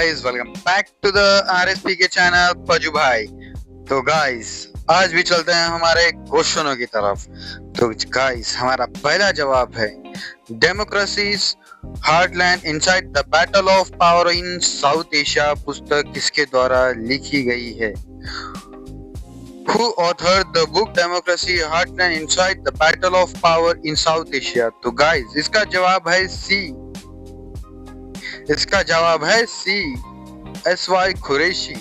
Guys, welcome back to the RSP के channel पजू भाई। तो गाइस, आज भी चलते हैं हमारे क्वेश्चनों की तरफ। तो गाइस, हमारा पहला जवाब है democracies heartland inside the battle of power in south Asia पुस्तक किसके द्वारा लिखी गई है? Who authored the book Democracy Heartland Inside the Battle of Power in South Asia? तो गाइस, इसका जवाब है सी। इसका जवाब है सी, एस.वाई. कुरैशी।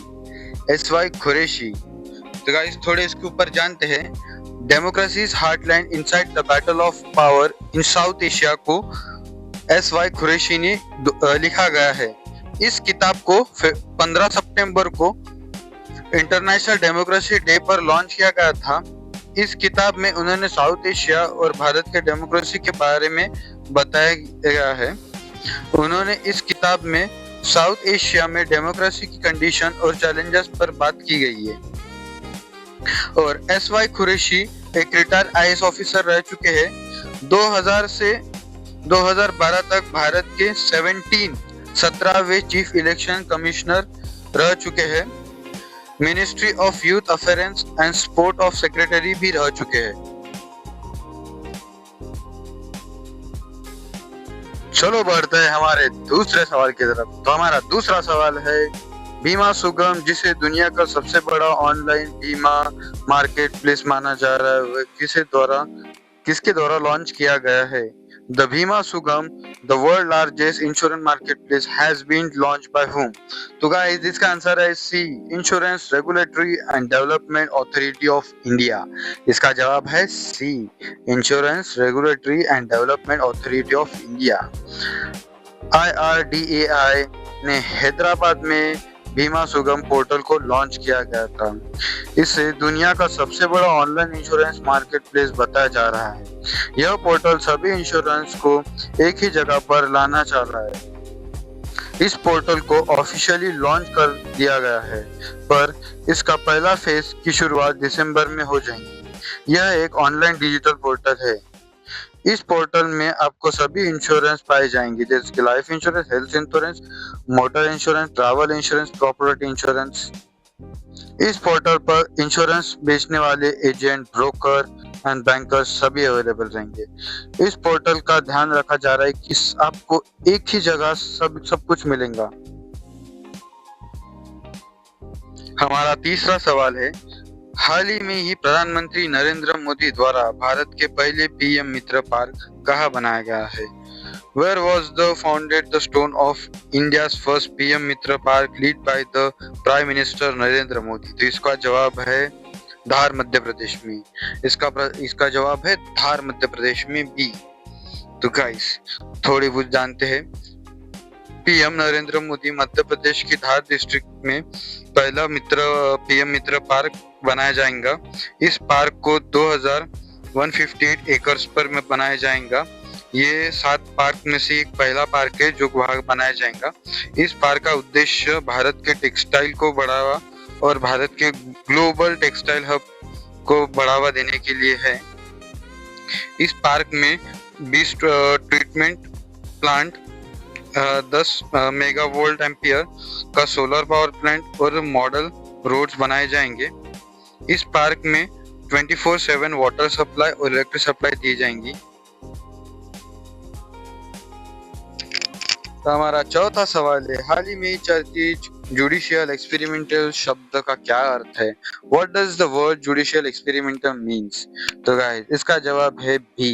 तो गाइस, थोड़े इसके ऊपर जानते हैं। Democracies heartland inside the battle of power in south Asia को एस.वाई. कुरैशी ने लिखा गया है। इस किताब को 15 सितंबर को इंटरनेशनल डेमोक्रेसी डे पर लॉन्च किया गया था। इस किताब में उन्होंने साउथ एशिया और भारत के डेमोक्रेसी के बारे में बताया गया है। उन्होंने इस किताब में साउथ एशिया में डेमोक्रेसी की कंडीशन और चैलेंजेस पर बात की गई है। और एस.वाई. कुरैशी एक रिटायर्ड आईएएस ऑफिसर रह चुके हैं। 2000 से 2012 तक भारत के 17वें चीफ इलेक्शन कमिश्नर रह चुके हैं। Ministry of youth affairs and sport of secretary भी रह चुके हैं। चलो बढ़ते हैं हमारे दूसरे सवाल की तरफ। तो हमारा दूसरा सवाल है, बीमा सुगम जिसे दुनिया का सबसे बड़ा ऑनलाइन बीमा मार्केट प्लेस माना जा रहा है, वह किसके द्वारा लॉन्च किया गया है? The Bima Sugam, the world largest insurance market place, has been launch by whom? तो गाइस, इसका आंसर है सी, insurance regulatory and development authority of India. इसका जवाब है सी, insurance regulatory and development authority of India. IRDAI ने हैदराबाद में बीमा सुगम पोर्टल को लॉन्च किया गया था। इसे दुनिया का सबसे बड़ा ऑनलाइन इंश्योरेंस मार्केट प्लेस बताया जा रहा है। यह पोर्टल सभी इंश्योरेंस को एक ही जगह पर लाना चाह रहा है। इस पोर्टल को ऑफिशियली लॉन्च कर दिया गया है, पर इसका पहला फेज की शुरुआत दिसंबर में हो जाएगी। यह एक ऑनलाइन डिजिटल पोर्टल है। इस पोर्टल में आपको सभी इंश्योरेंस पाए जाएंगे, जैसे कि life insurance, health insurance, motor insurance, travel insurance, property insurance. इस पोर्टल पर इंश्योरेंस बेचने वाले एजेंट, ब्रोकर एंड बैंकर्स सभी अवेलेबल रहेंगे। इस पोर्टल का ध्यान रखा जा रहा है कि आपको एक ही जगह सब कुछ मिलेगा। हमारा तीसरा सवाल है, हाल ही में ही प्रधानमंत्री नरेंद्र मोदी द्वारा भारत के पहले पीएम मित्र पार्क कहाँ बनाया गया है? Where was the founded the stone of India's first PM Mitra park lead by the Prime Minister Narendra Modi? तो इसका जवाब है धार, मध्य प्रदेश में। इसका जवाब है धार, मध्य प्रदेश में बी। तो गाइस, थोड़ी बहुत जानते हैं। पीएम नरेंद्र मोदी मध्य प्रदेश की धार डिस्ट्रिक्ट में पहला पीएम मित्र पार्क बनाया जाएगा। इस पार्क को 2158 एकर्स पर में बनाया जाएगा। ये 7 पार्क में से एक पहला पार्क है जो वहाँ बनाया जाएगा। इस पार्क का उद्देश्य भारत के टेक्सटाइल को बढ़ावा और भारत के ग्लोबल टेक्सटाइल हब को बढ़ावा देने के लिए है। इस पार्क में 20 ट्रीटमेंट प्लांट, 10 मेगावोल्ट एम्पियर का सोलर पावर प्लांट और मॉडल रोड्स बनाए जाएंगे। इस पार्क में 24/7 वाटर सप्लाई और इलेक्ट्रिक सप्लाई दी जाएंगी। तो हमारा चौथा सवाल है, हाल ही में चर्चित जुडिशियल एक्सपेरिमेंटल शब्द का क्या अर्थ है? What does the word judicial experimental means? तो गाइस, इसका जवाब है B,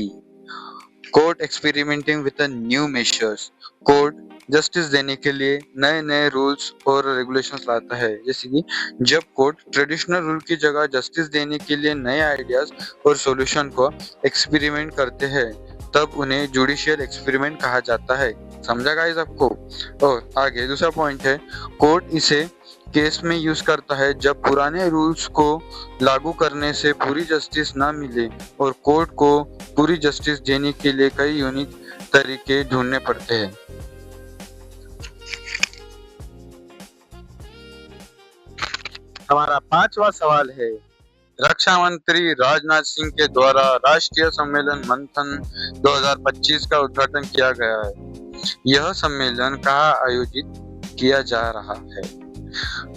court experimenting with new measures. Court justice देने के लिए नए नए रूल्स और रेगुलेशंस लाता है। जैसे कि जब कोर्ट ट्रेडिशनल रूल की जगह जस्टिस देने के लिए नए आइडियाज और सॉल्यूशन को एक्सपेरिमेंट करते हैं, तब उन्हें जुडिशियल एक्सपेरिमेंट कहा जाता है। समझा गाइस आपको? और आगे दूसरा पॉइंट है, कोर्ट इसे केस में यूज करता है जब पुराने रूल्स को लागू करने से पूरी जस्टिस ना मिले और कोर्ट को पूरी जस्टिस देने के लिए कई यूनिक तरीके ढूंढने पड़ते हैं। हमारा 5वां सवाल है, रक्षा मंत्री राजनाथ सिंह के द्वारा राष्ट्रीय सम्मेलन मंथन 2025 का उद्घाटन किया गया है। यह सम्मेलन कहाँ आयोजित किया जा रहा है।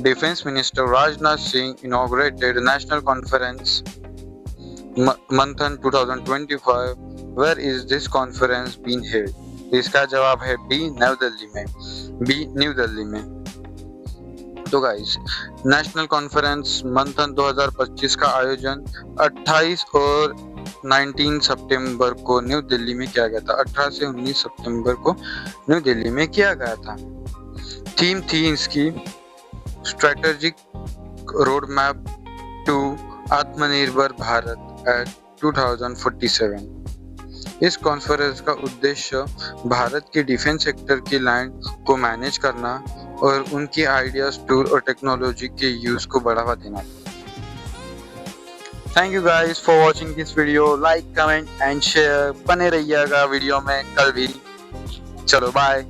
Defence minister Rajnath Singh inaugurated national conference Manthan 2025। Where is this conference been held? इसका जवाब है बी, न्यू दिल्ली में। बी, न्यू दिल्ली में। तो गाइस, नेशनल कॉन्फ्रेंस मंथन 2025 का आयोजन 28 और 19 सितंबर को न्यू दिल्ली में किया गया था। 18 से 19 सितंबर को न्यू दिल्ली में किया गया था। थीम थी इसकी स्ट्रेटेजिक रोड मैप टू आत्मनिर्भर भारत एट 2047। इस कॉन्फ्रेंस का उद्देश्य भारत के डिफेंस सेक्टर की लाइन को मैनेज करना और उनकी आइडियाज, टूल और टेक्नोलॉजी के यूज को बढ़ावा देना। Thank you guys for watching this video. Like, comment and share. बने रहिएगा वीडियो में कल भी। चलो बाय।